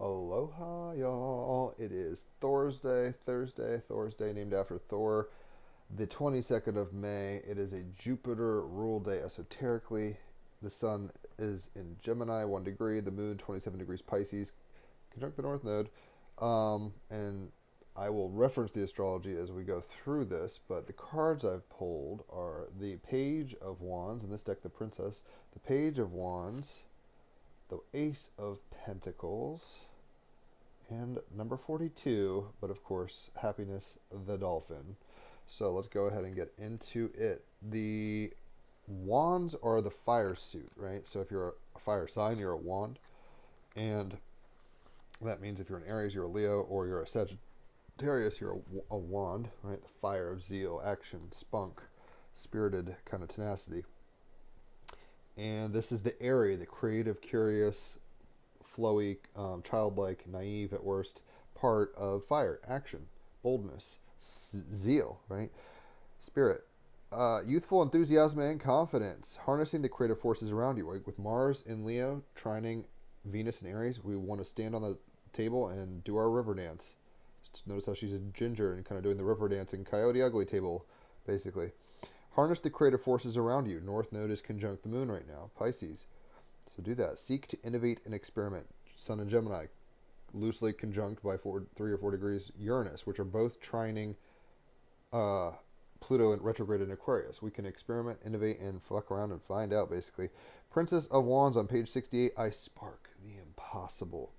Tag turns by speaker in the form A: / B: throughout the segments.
A: Aloha, y'all. It is Thursday, named after Thor, the 22nd of May. It is a Jupiter rule day esoterically. The sun is in Gemini, 1 degree. The moon, 27 degrees Pisces, conjunct the North Node. And I will reference the astrology as we go through this, but the cards I've pulled are the Page of Wands, in this deck, the Princess, the Page of Wands, the Ace of Pentacles, and number 42, but of course, Happiness the Dolphin. So let's go ahead and get into it. The wands are the fire suit, right? So if you're a fire sign, you're a wand. And that means if you're an Aries, you're a Leo, or you're a Sagittarius, you're a wand, right? The fire of zeal, action, spunk, spirited kind of tenacity. And this is the airy, the creative, curious, flowy, childlike, naive at worst part of fire. Action, boldness, zeal, right? Spirit. Youthful enthusiasm and confidence. Harnessing the creative forces around you. Right? With Mars in Leo, trining Venus in Aries, we want to stand on the table and do our river dance. Just notice how she's a ginger and kind of doing the river dancing Coyote Ugly table, basically. Harness the creative forces around you. North Node is conjunct the moon right now. Pisces. So do that. Seek to innovate and experiment. Sun and Gemini, loosely conjunct by 3 or 4 degrees Uranus, which are both trining Pluto and retrograde in Aquarius. We can experiment, innovate, and fuck around and find out, basically. Princess of Wands on page 68. I spark the impossible.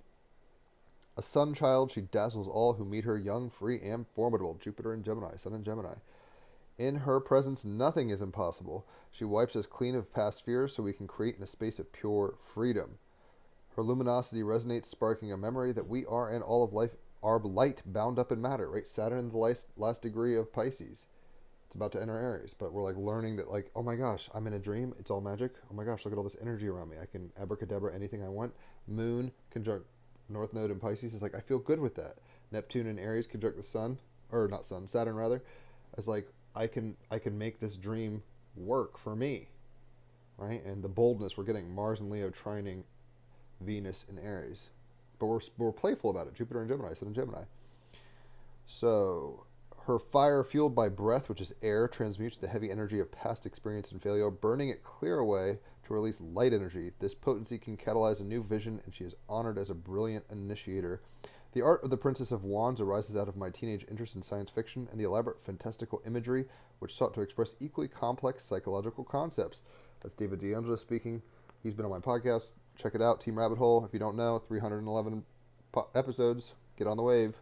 A: A sun child, she dazzles all who meet her, young, free, and formidable. Jupiter and Gemini, Sun and Gemini. In her presence, nothing is impossible. She wipes us clean of past fears so we can create in a space of pure freedom. Her luminosity resonates, sparking a memory that we are and all of life are light bound up in matter, right? Saturn in the last degree of Pisces. It's about to enter Aries, but we're like learning that, like, oh my gosh, I'm in a dream. It's all magic. Oh my gosh, look at all this energy around me. I can abracadabra anything I want. Moon conjunct North Node in Pisces is like, I feel good with that. Neptune in Aries conjunct the sun, or not sun, Saturn rather. It's like, I can make this dream work for me, right? And the boldness we're getting, Mars and Leo trining Venus in Aries, but we're playful about it. Jupiter and Gemini, Sun and Gemini. So her fire, fueled by breath, which is air, transmutes the heavy energy of past experience and failure, burning it clear away to release light energy. This potency can catalyze a new vision, and she is honored as a brilliant initiator. The art of the Princess of Wands arises out of my teenage interest in science fiction and the elaborate fantastical imagery which sought to express equally complex psychological concepts. That's David D'Angelo speaking. He's been on my podcast. Check it out, Team Rabbit Hole. If you don't know, 311 episodes. Get on the wave.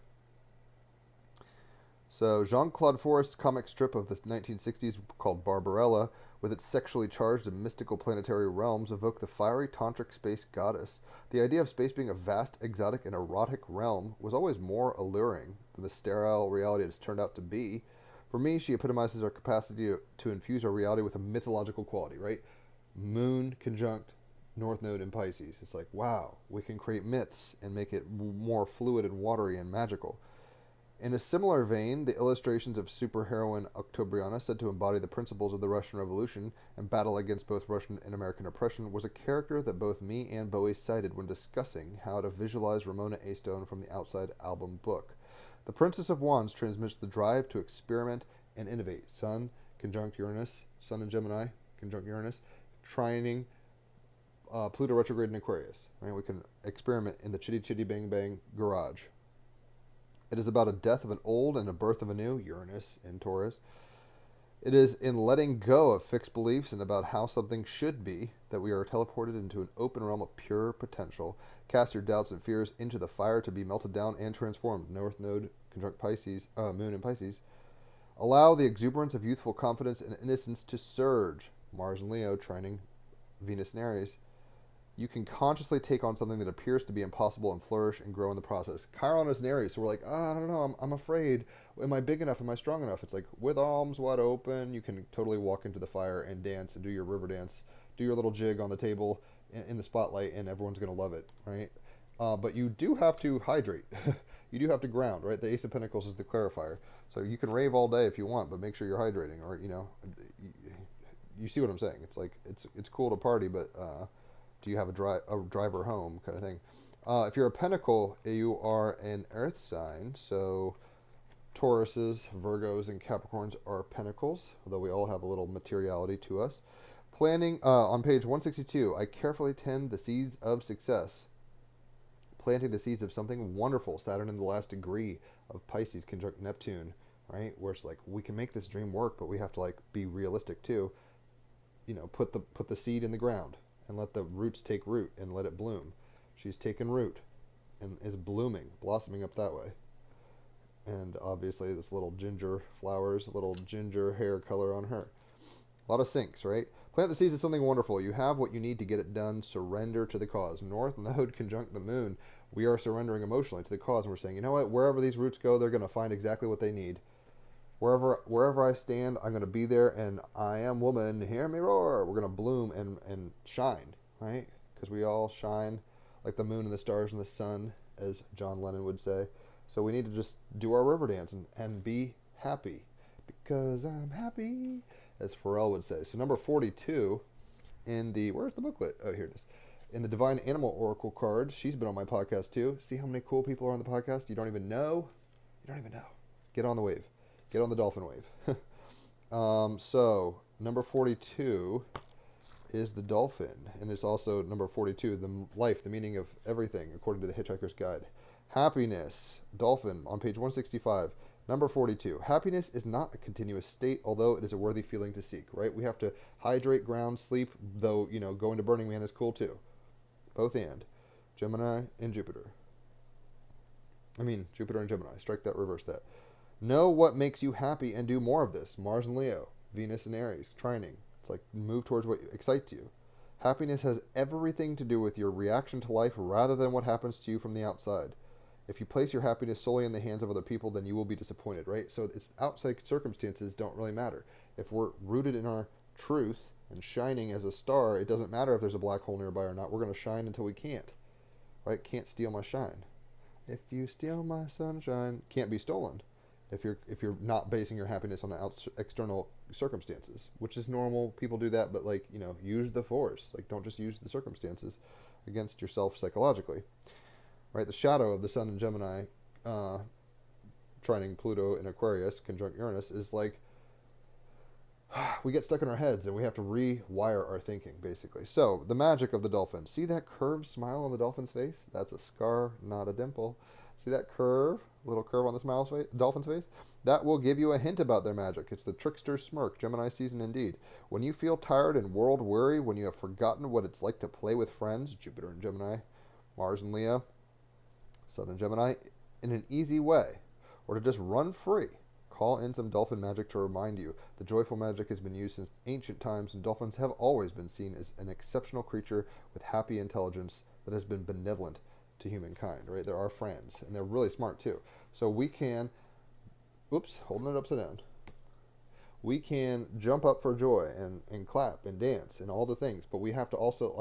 A: So Jean-Claude Forest's comic strip of the 1960s called Barbarella, with its sexually charged and mystical planetary realms, evoke the fiery tantric space goddess. The idea of space being a vast, exotic, and erotic realm was always more alluring than the sterile reality it has turned out to be. For me, she epitomizes our capacity to infuse our reality with a mythological quality, right? Moon conjunct North Node in Pisces. It's like, wow, we can create myths and make it more fluid and watery and magical. In a similar vein, the illustrations of superheroine Octobriana, said to embody the principles of the Russian Revolution and battle against both Russian and American oppression, was a character that both me and Bowie cited when discussing how to visualize Ramona A. Stone from the Outside album book. The Princess of Wands transmits the drive to experiment and innovate. Sun conjunct Uranus, Sun and Gemini conjunct Uranus, trining Pluto retrograde in Aquarius. Right? We can experiment in the chitty chitty bang bang garage. It is about a death of an old and a birth of a new, Uranus in Taurus. It is in letting go of fixed beliefs and about how something should be that we are teleported into an open realm of pure potential. Cast your doubts and fears into the fire to be melted down and transformed. North Node conjunct Pisces, Moon in Pisces. Allow the exuberance of youthful confidence and innocence to surge. Mars and Leo trining Venus in Aries. You can consciously take on something that appears to be impossible and flourish and grow in the process. Chiron is an Aries, so we're like, I don't know, I'm afraid. Am I big enough? Am I strong enough? It's like, with arms wide open, you can totally walk into the fire and dance and do your river dance, do your little jig on the table in the spotlight, and everyone's going to love it, right? But you do have to hydrate. You do have to ground, right? The Ace of Pentacles is the clarifier. So you can rave all day if you want, but make sure you're hydrating, or, you see what I'm saying. It's like, it's cool to party, but... do you have a driver home kind of thing? If you're a pentacle, you are an earth sign. So Tauruses, Virgos, and Capricorns are pentacles, although we all have a little materiality to us. Planning, on page 162, I carefully tend the seeds of success. Planting the seeds of something wonderful. Saturn in the last degree of Pisces conjunct Neptune, right? Where it's like, we can make this dream work, but we have to like be realistic too. Put the seed in the ground and let the roots take root and let it bloom. She's taken root and is blooming, blossoming up that way. And obviously this little ginger flowers, little ginger hair color on her. A lot of sinks, right? Plant the seeds of something wonderful. You have what you need to get it done. Surrender to the cause. North Node conjunct the moon. We are surrendering emotionally to the cause, and we're saying, you know what? Wherever these roots go, they're going to find exactly what they need. Wherever I stand, I'm going to be there, and I am woman. Hear me roar. We're going to bloom and shine, right? Because we all shine like the moon and the stars and the sun, as John Lennon would say. So we need to just do our river dance and be happy. Because I'm happy, as Pharrell would say. So number 42 in the, where's the booklet? Oh, here it is. In the Divine Animal Oracle cards, she's been on my podcast too. See how many cool people are on the podcast? You don't even know. Get on the wave. Get on the dolphin wave. So number 42 is the dolphin. And it's also number 42, the life, the meaning of everything, according to the Hitchhiker's Guide. Happiness, dolphin, on page 165. Number 42. Happiness is not a continuous state, although it is a worthy feeling to seek, right? We have to hydrate, ground, sleep, though, going to Burning Man is cool too. Both and. Gemini and Jupiter. Jupiter and Gemini. Strike that, reverse that. Know what makes you happy and do more of this. Mars and Leo. Venus and Aries. Trining. It's like move towards what excites you. Happiness has everything to do with your reaction to life rather than what happens to you from the outside. If you place your happiness solely in the hands of other people, then you will be disappointed, right? So it's outside circumstances don't really matter. If we're rooted in our truth and shining as a star, it doesn't matter if there's a black hole nearby or not. We're going to shine until we can't, right? Can't steal my shine. If you steal my sunshine, can't be stolen. If you're not basing your happiness on the external circumstances, which is normal, people do that, but use the force. Don't just use the circumstances against yourself psychologically. Right, the shadow of the Sun in Gemini, trining Pluto in Aquarius, conjunct Uranus, is like we get stuck in our heads and we have to rewire our thinking, basically. So, the magic of the dolphin. See that curved smile on the dolphin's face? That's a scar, not a dimple. See that little curve on the dolphin's face? That will give you a hint about their magic. It's the trickster's smirk, Gemini season indeed. When you feel tired and world weary, when you have forgotten what it's like to play with friends, Jupiter and Gemini, Mars and Leo, Sun and Gemini, in an easy way, or to just run free. Call in some dolphin magic to remind you. The joyful magic has been used since ancient times, and dolphins have always been seen as an exceptional creature with happy intelligence that has been benevolent to humankind, right? They're our friends, and they're really smart too. So we can, holding it upside down. We can jump up for joy and clap and dance and all the things, but we have to also,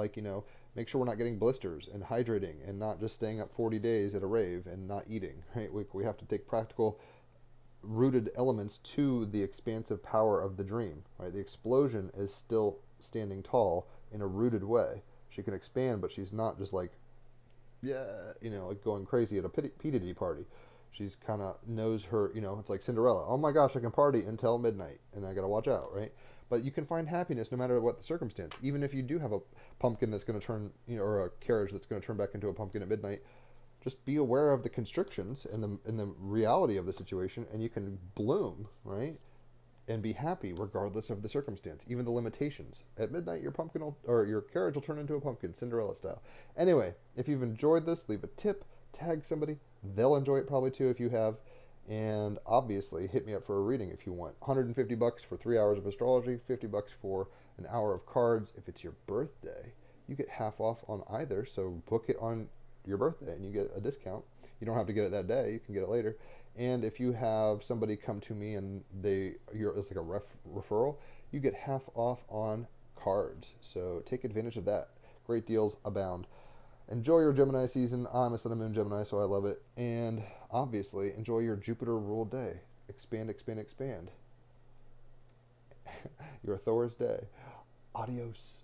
A: make sure we're not getting blisters and hydrating and not just staying up 40 days at a rave and not eating, right? We have to take practical, rooted elements to the expansive power of the dream, right? The explosion is still standing tall in a rooted way. She can expand, but she's not just going crazy at a P. Diddy party. She's kind of knows her, it's like Cinderella. Oh my gosh, I can party until midnight, and I got to watch out, right? But you can find happiness no matter what the circumstance. Even if you do have a pumpkin that's going to turn, or a carriage that's going to turn back into a pumpkin at midnight, just be aware of the constrictions and the reality of the situation, and you can bloom, right? And be happy regardless of the circumstance, even the limitations. At midnight, your carriage will turn into a pumpkin, Cinderella style. Anyway, if you've enjoyed this, leave a tip, tag somebody. They'll enjoy it probably too if you have. And obviously, hit me up for a reading if you want. $150 for 3 hours of astrology, $50 for an hour of cards. If it's your birthday, you get half off on either. So book it on your birthday and you get a discount. You don't have to get it that day. You can get it later. And if you have somebody come to me and it's like a referral, you get half off on cards. So take advantage of that. Great deals abound. Enjoy your Gemini season. I'm a Sun and Moon Gemini, so I love it. And obviously, enjoy your Jupiter-ruled day. Expand, expand, expand. Your Thor's day. Adios.